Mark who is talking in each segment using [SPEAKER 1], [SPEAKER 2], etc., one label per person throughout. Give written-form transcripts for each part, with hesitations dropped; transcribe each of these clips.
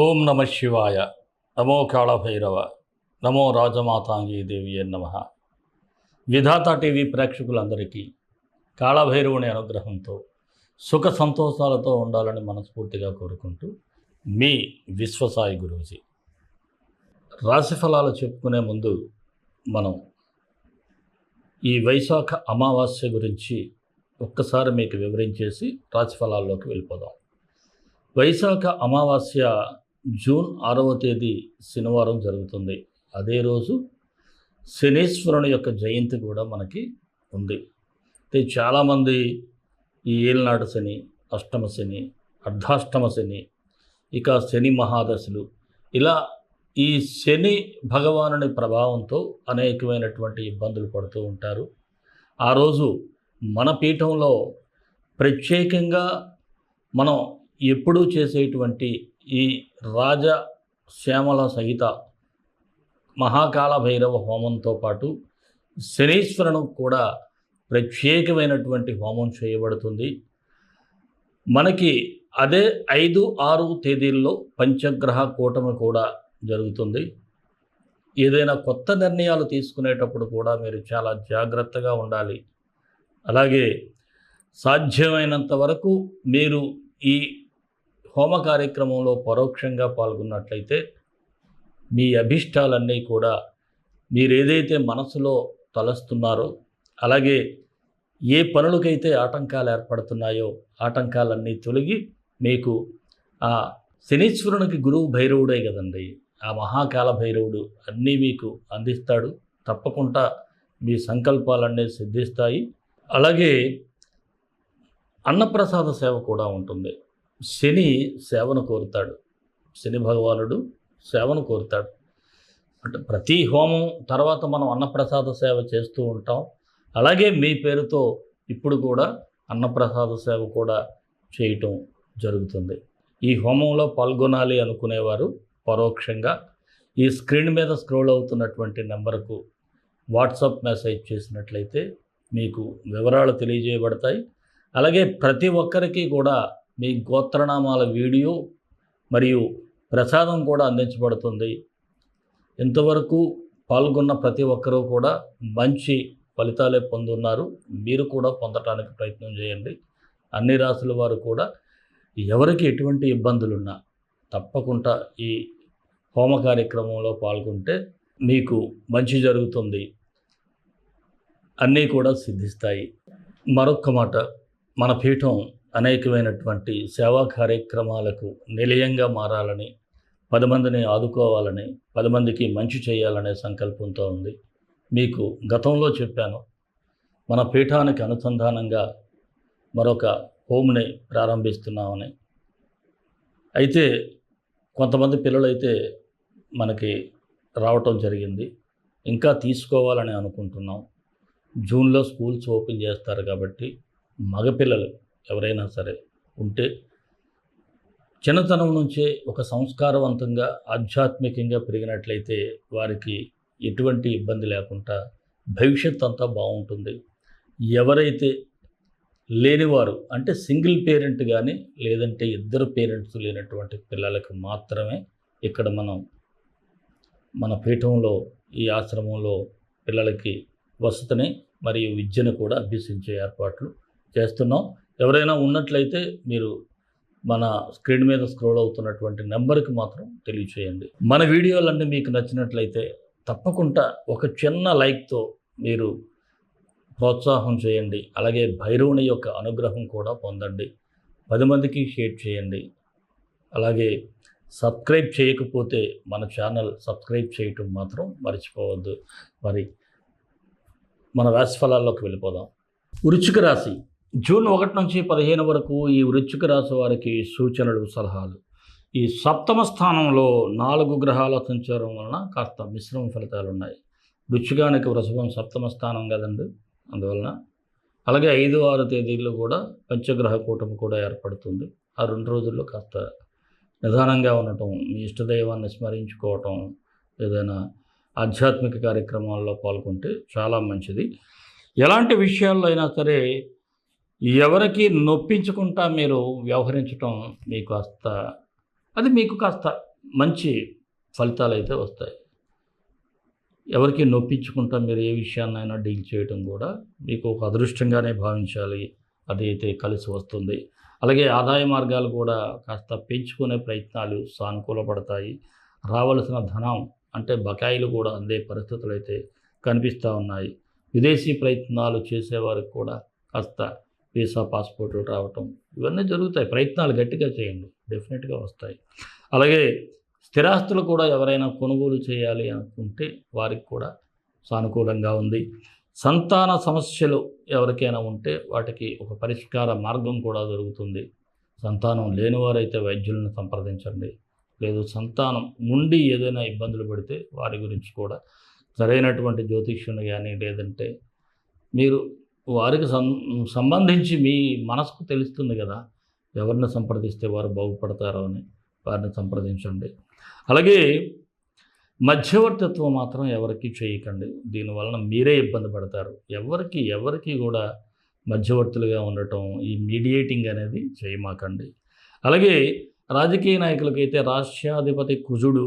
[SPEAKER 1] ఓం నమ శివాయ. నమో కాళభైరవ. నమో రాజమాతాంగీ దేవి నమ. విధాత టీవీ ప్రేక్షకులందరికీ కాళభైరవుని అనుగ్రహంతో సుఖ సంతోషాలతో ఉండాలని మనస్ఫూర్తిగా కోరుకుంటూ మీ విశ్వసాయి గురూజీ. రాశి ఫలాలు చెప్పుకునే ముందు మనం ఈ వైశాఖ అమావాస్య గురించి ఒక్కసారి మీకు వివరించేసి రాశి ఫలాల్లోకి వెళ్ళిపోదాం. వైశాఖ అమావాస్య జూన్ 6వ తేదీ శనివారం జరుగుతుంది. అదే రోజు శనీశ్వరుని యొక్క జయంతి కూడా మనకి ఉంది. అయితే చాలామంది ఈ ఏలినాటి శని, అష్టమ శని, అర్ధాష్టమ శని, ఇక శని మహాదశలు, ఇలా ఈ శని భగవానుని ప్రభావంతో అనేకమైనటువంటి ఇబ్బందులు పడుతూ ఉంటారు. ఆ రోజు మన పీఠంలో ప్రత్యేకంగా మనం ఎప్పుడూ చేసేటువంటి ఈ రాజ శ్యామల సహిత మహాకాళ భైరవ హోమంతో పాటు శనీశ్వరును కూడా ప్రత్యేకమైనటువంటి హోమం చేయబడుతుంది. మనకి అదే 5, 6 తేదీల్లో పంచగ్రహ కూటమి కూడా జరుగుతుంది. ఏదైనా కొత్త నిర్ణయాలు తీసుకునేటప్పుడు కూడా మీరు చాలా జాగ్రత్తగా ఉండాలి. అలాగే సాధ్యమైనంత వరకు మీరు ఈ హోమ కార్యక్రమంలో పరోక్షంగా పాల్గొన్నట్లయితే మీ అభిష్టాలన్నీ కూడా మీరేదైతే మనసులో తలస్తున్నారో, అలాగే ఏ పనులకైతే ఆటంకాలు ఏర్పడుతున్నాయో ఆటంకాలన్నీ తొలగి మీకు ఆ శనీశ్వరునికి గురువు భైరవుడే కదండి, ఆ మహాకాల భైరవుడు అన్నీ మీకు అందిస్తాడు. తప్పకుండా మీ సంకల్పాలన్నీ సిద్ధిస్తాయి. అలాగే అన్నప్రసాద సేవ కూడా ఉంటుంది. శని సేవను కోరుతాడు, శని భగవానుడు సేవను కోరుతాడు. అంటే ప్రతి హోమం తర్వాత మనం అన్నప్రసాద సేవ చేస్తూ ఉంటాం. అలాగే మీ పేరుతో ఇప్పుడు కూడా అన్నప్రసాద సేవ కూడా చేయటం జరుగుతుంది. ఈ హోమంలో పాల్గొనాలి అనుకునేవారు పరోక్షంగా ఈ స్క్రీన్ మీద స్క్రోల్ అవుతున్నటువంటి నెంబర్కు వాట్సాప్ మెసేజ్ చేసినట్లయితే మీకు వివరాలు తెలియజేయబడతాయి. అలాగే ప్రతి ఒక్కరికి కూడా మీ గోత్రనామాల వీడియో మరియు ప్రసాదం కూడా అందించబడుతుంది. ఇంతవరకు పాల్గొన్న ప్రతి ఒక్కరూ కూడా మంచి ఫలితాలే పొందున్నారు. మీరు కూడా పొందటానికి ప్రయత్నం చేయండి. అన్ని రాసుల వారు కూడా ఎవరికి ఎటువంటి ఇబ్బందులున్నా తప్పకుండా ఈ హోమ కార్యక్రమంలో పాల్గొంటే మీకు మంచి జరుగుతుంది, అన్నీ కూడా సిద్ధిస్తాయి. మరొక్క మాట, మన పీఠం అనేకమైనటువంటి సేవా కార్యక్రమాలకు నిలయంగా మారాలని, 10 మందిని ఆదుకోవాలని, 10 మందికి మంచి చేయాలనే సంకల్పంతో ఉంది. మీకు గతంలో చెప్పాను, మన పీఠానికి అనుసంధానంగా మరొక హోమ్ని ప్రారంభిస్తున్నామని. అయితే కొంతమంది పిల్లలైతే మనకి రావటం జరిగింది. ఇంకా తీసుకోవాలని అనుకుంటున్నాం. జూన్లో స్కూల్స్ ఓపెన్ చేస్తారు కాబట్టి మగపిల్లలు ఎవరైనా సరే ఉంటే చిన్నతనం నుంచే ఒక సంస్కారవంతంగా ఆధ్యాత్మికంగా పెరిగినట్లయితే వారికి ఎటువంటి ఇబ్బంది లేకుండా భవిష్యత్ అంతా బాగుంటుంది. ఎవరైతే లేనివారు అంటే సింగిల్ పేరెంట్ కానీ లేదంటే ఇద్దరు పేరెంట్స్ లేనటువంటి పిల్లలకు మాత్రమే ఇక్కడ మన పీఠంలో ఈ ఆశ్రమంలో పిల్లలకి వసతిని మరియు విద్యను కూడా అభ్యసించే ఏర్పాట్లు చేస్తున్నాం. ఎవరైనా ఉన్నట్లయితే మీరు మన స్క్రీన్ మీద స్క్రోల్ అవుతున్నటువంటి నెంబర్కి మాత్రం తెలియచేయండి. మన వీడియోలన్నీ మీకు నచ్చినట్లయితే తప్పకుండా ఒక చిన్న లైక్తో మీరు ప్రోత్సాహం చేయండి. అలాగే భైరవుని యొక్క అనుగ్రహం కూడా పొందండి. 10 మందికి షేర్ చేయండి. అలాగే సబ్స్క్రైబ్ చేయకపోతే మన ఛానల్ సబ్స్క్రైబ్ చేయటం మాత్రం మర్చిపోవద్దు. మరి మన రాశి ఫలాల్లోకి వెళ్ళిపోదాం. వృశ్చిక రాశి జూన్ 1 నుంచి 15 వరకు ఈ వృశ్చిక రాశి వారికి సూచనలు, సలహాలు. ఈ సప్తమ స్థానంలో 4 గ్రహాల సంచారం వలన కాస్త మిశ్రమ ఫలితాలు ఉన్నాయి. వృశ్చికానికి వృషభం సప్తమ స్థానం కదండి, అందువలన. అలాగే 5, 6 తేదీల్లో కూడా పంచగ్రహ కూటమి కూడా ఏర్పడుతుంది. ఆ 2 రోజుల్లో కాస్త నిదానంగా ఉండటం, మీ ఇష్టదైవాన్ని స్మరించుకోవటం, ఏదైనా ఆధ్యాత్మిక కార్యక్రమాల్లో పాల్గొంటే చాలా మంచిది. ఎలాంటి విషయాల్లో అయినా సరే ఎవరికి నొప్పించకుండా మీరు వ్యవహరించటం మీకు కాస్త అది మీకు కాస్త మంచి ఫలితాలు అయితే వస్తాయి. ఎవరికి నొప్పించుకుంటా మీరు ఏ విషయాన్నైనా డీల్ చేయడం కూడా మీకు ఒక అదృష్టంగానే భావించాలి. అది అయితే కలిసి వస్తుంది. అలాగే ఆదాయ మార్గాలు కూడా కాస్త పెంచుకునే ప్రయత్నాలు సానుకూలపడతాయి. రావలసిన ధనం అంటే బకాయిలు కూడా అందే పరిస్థితులు అయితే కనిపిస్తూ ఉన్నాయి. విదేశీ ప్రయత్నాలు చేసేవారికి కూడా కాస్త వీసా పాస్పోర్ట్లు రావటం ఇవన్నీ జరుగుతాయి. ప్రయత్నాలు గట్టిగా చేయండి, డెఫినెట్గా వస్తాయి. అలాగే స్థిరాస్తులు కూడా ఎవరైనా కొనుగోలు చేయాలి అనుకుంటే వారికి కూడా సానుకూలంగా ఉంది. సంతాన సమస్యలు ఎవరికైనా ఉంటే వాటికి ఒక పరిష్కార మార్గం కూడా దొరుకుతుంది. సంతానం లేనివారైతే వైద్యులను సంప్రదించండి. లేదు సంతానం ఉండి ఏదైనా ఇబ్బందులు పడితే వారి గురించి కూడా సరైనటువంటి జ్యోతిష్యుని కానీ లేదంటే మీరు వారికి సంబంధించి మీ మనసుకు తెలుస్తుంది కదా ఎవరిని సంప్రదిస్తే వారు బాగుపడతారో అని వారిని సంప్రదించండి. అలాగే మధ్యవర్తిత్వం మాత్రం ఎవరికి చేయకండి. దీనివలన మీరే ఇబ్బంది పడతారు. ఎవరికి కూడా మధ్యవర్తులుగా ఉండటం ఈ మీడియేటింగ్ అనేది చేయమాకండి. అలాగే రాజకీయ నాయకులకైతే రాష్ట్రాధిపతి కుజుడు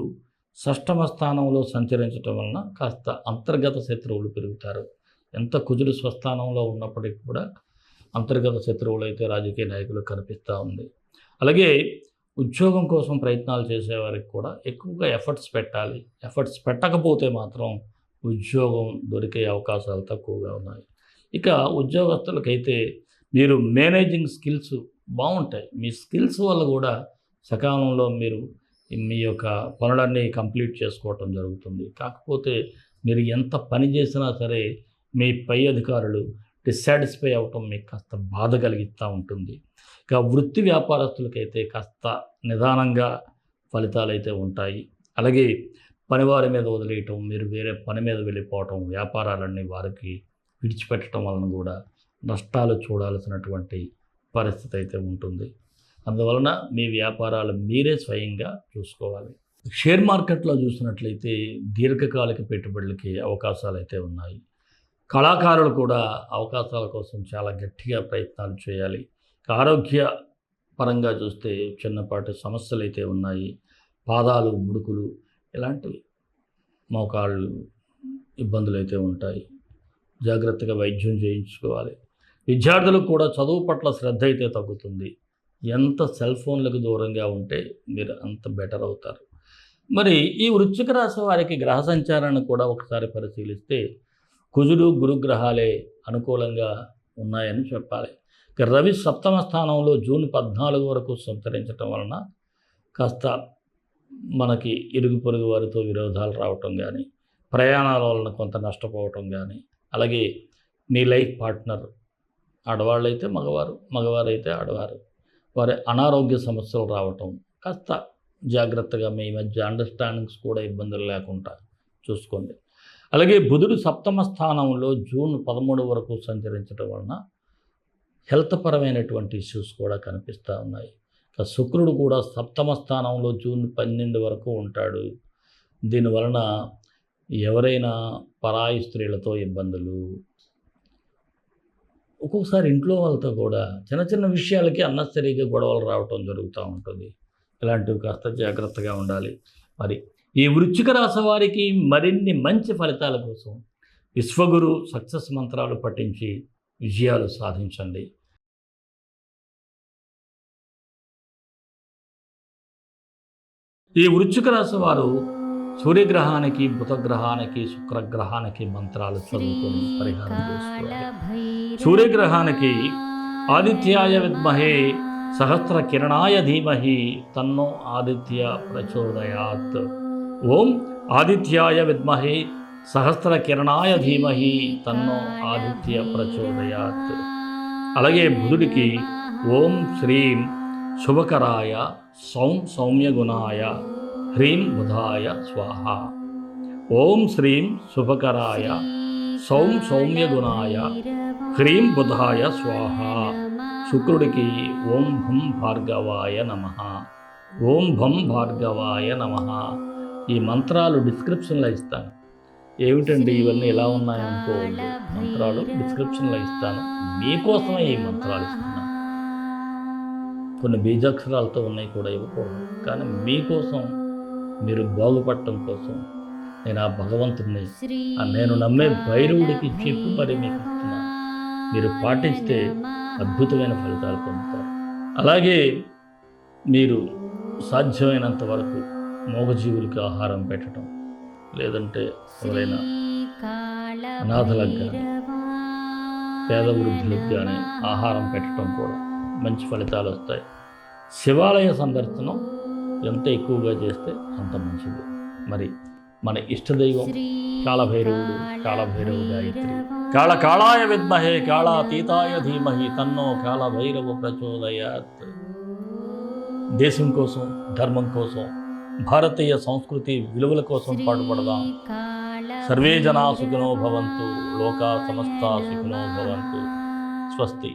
[SPEAKER 1] షష్టమ స్థానంలో సంచరించడం వలన కాస్త అంతర్గత శత్రువులు పెరుగుతారు. ఎంత కుజుడు స్వస్థానంలో ఉన్నప్పటికీ కూడా అంతర్గత శత్రువులు అయితే రాజకీయ నాయకులు కనిపిస్తూ ఉంది. అలాగే ఉద్యోగం కోసం ప్రయత్నాలు చేసేవారికి కూడా ఎక్కువగా ఎఫర్ట్స్ పెట్టాలి. ఎఫర్ట్స్ పెట్టకపోతే మాత్రం ఉద్యోగం దొరికే అవకాశాలు తక్కువగా ఉన్నాయి. ఇక ఉద్యోగస్తులకైతే మీరు మేనేజింగ్ స్కిల్స్ బాగుంటాయి. మీ స్కిల్స్ వల్ల కూడా సకాలంలో మీరు మీ యొక్క పనులన్నీ కంప్లీట్ చేసుకోవటం జరుగుతుంది. కాకపోతే మీరు ఎంత పని చేసినా సరే మీ పై అధికారులు డిస్సాటిస్ఫై అవ్వటం మీకు కాస్త బాధ కలిగిస్తూ ఉంటుంది. ఇక వృత్తి వ్యాపారస్తులకైతే కాస్త నిదానంగా ఫలితాలు అయితే ఉంటాయి. అలాగే పనివారి మీద వదిలేయటం, మీరు వేరే పని మీద వెళ్ళిపోవటం, వ్యాపారాలన్నీ వారికి విడిచిపెట్టడం వలన కూడా నష్టాలు చూడాల్సినటువంటి పరిస్థితి అయితే ఉంటుంది. అందువలన మీ వ్యాపారాలు మీరే స్వయంగా చూసుకోవాలి. షేర్ మార్కెట్లో చూసినట్లయితే దీర్ఘకాలిక పెట్టుబడులకి అవకాశాలు అయితే ఉన్నాయి. కళాకారులు కూడా అవకాశాల కోసం చాలా గట్టిగా ప్రయత్నాలు చేయాలి. ఆరోగ్య పరంగా చూస్తే చిన్నపాటి సమస్యలు అయితే ఉన్నాయి. పాదాలు ముడుకులు ఇలాంటివి మోకాళ్ళు ఇబ్బందులు అయితే ఉంటాయి. జాగ్రత్తగా వైద్యం చేయించుకోవాలి. విద్యార్థులకు కూడా చదువు పట్ల శ్రద్ధ అయితే తగ్గుతుంది. ఎంత సెల్ ఫోన్లకు దూరంగా ఉంటే మీరు అంత బెటర్ అవుతారు. మరి ఈ వృశ్చిక రాశి వారికి గ్రహ సంచారాన్ని కూడా ఒకసారి పరిశీలిస్తే కుజుడు గురుగ్రహాలే అనుకూలంగా ఉన్నాయని చెప్పాలి. రవి సప్తమ స్థానంలో జూన్ 14 వరకు సంచరించటం వలన కాస్త మనకి ఇరుగు పొరుగు వారితో విరోధాలు రావటం కానీ, ప్రయాణాల వలన కొంత నష్టపోవటం కానీ, అలాగే మీ లైఫ్ పార్ట్నర్ ఆడవాళ్ళైతే మగవారు, మగవారైతే ఆడవారు, వారి అనారోగ్య సమస్యలు రావటం కాస్త జాగ్రత్తగా మీ మధ్య అండర్స్టాండింగ్స్ కూడా ఇబ్బందులు లేకుండా చూసుకోండి. అలాగే బుధుడు సప్తమ స్థానంలో జూన్ 13 వరకు సంచరించడం వలన హెల్త్ పరమైనటువంటి ఇష్యూస్ కూడా కనిపిస్తూ ఉన్నాయి. శుక్రుడు కూడా సప్తమ స్థానంలో జూన్ 12 వరకు ఉంటాడు. దీనివలన ఎవరైనా పరాయి స్త్రీలతో ఇబ్బందులు, ఒక్కొక్కసారి ఇంట్లో వాళ్ళతో కూడా చిన్న చిన్న విషయాలకి అన్నెసరీగా గొడవలు రావటం జరుగుతూ ఉంటుంది. ఇలాంటివి కాస్త జాగ్రత్తగా ఉండాలి. మరి ఈ వృశ్చిక రాశి వారికి మరిన్ని మంచి ఫలితాల కోసం విశ్వగురు సక్సెస్ మంత్రాలు పఠించి విజయాలు సాధించండి. ఈ వృశ్చిక రాశి వారు సూర్యగ్రహానికి, బుధగ్రహానికి, శుక్రగ్రహానికి మంత్రాలు చదువుకొని పరిహారం చేసుకోవాలి. సూర్యగ్రహానికి ఆదిత్యాయ విద్మహే సహస్ర కిరణాయ ధీమహి తన్నో ఆదిత్య ప్రచోదయాత్. ఓం ఆదిత్యాయ విద్మహే సహస్ర కిరణాయ ధీమహి తన్నో ఆదిత్య ప్రచోదయాత్. అలాగే బుధుడికి ఓం శ్రీం శుభకరాయ సౌం సౌమ్యగుణాయ హ్రీం బుధాయ స్వాహ. ఓం శ్రీం శుభకరాయ సౌం సౌమ్యగుణాయ హ్రీం బుధాయ స్వాహ. శుక్రుడికి ఓం భం భార్గవాయ నమః. ఓం భం భార్గవాయ నమః. ఈ మంత్రాలు డిస్క్రిప్షన్లో ఇస్తాను. ఏమిటండి ఇవన్నీ ఎలా ఉన్నాయనుకోండి, మంత్రాలు డిస్క్రిప్షన్లో ఇస్తాను. మీకోసమే ఈ మంత్రాలు ఇస్తున్నాను. కొన్ని బీజాక్షరాలతో ఉన్నాయి కూడా ఇవ్వకూడదు. కానీ మీకోసం, మీరు బాగుపడటం కోసం నేను ఆ భగవంతుడిని, నేను నమ్మే భైరవుడికి చెప్పి మరి మీకు ఇస్తున్నాను. మీరు పాటిస్తే అద్భుతమైన ఫలితాలు పొందుతారు. అలాగే మీరు సాధ్యమైనంత వరకు మూగజీవులకి ఆహారం పెట్టడం, లేదంటే ఎవరైనా అనాథలకు కానీ పేద వృద్ధులకు కానీ ఆహారం పెట్టడం కూడా మంచి ఫలితాలు వస్తాయి. శివాలయ సందర్శనం ఎంత ఎక్కువగా చేస్తే అంత మంచిది. మరి మన ఇష్టదైవం కాళభైరవుడు, కాళభైరవ గాయత్రి. కాళకాళాయ విద్మహే కాళాతీతాయ ధీమహి తన్నో కాళభైరవ ప్రచోదయాత్. దేశం కోసం, ధర్మం కోసం, భారతీయ సంస్కృతి విలువల కోసం పాటుపడదాం. సర్వే జనా సుఖినో భవంతు, లోకా సమస్తా సుఖినో భవంతు. స్వస్తి.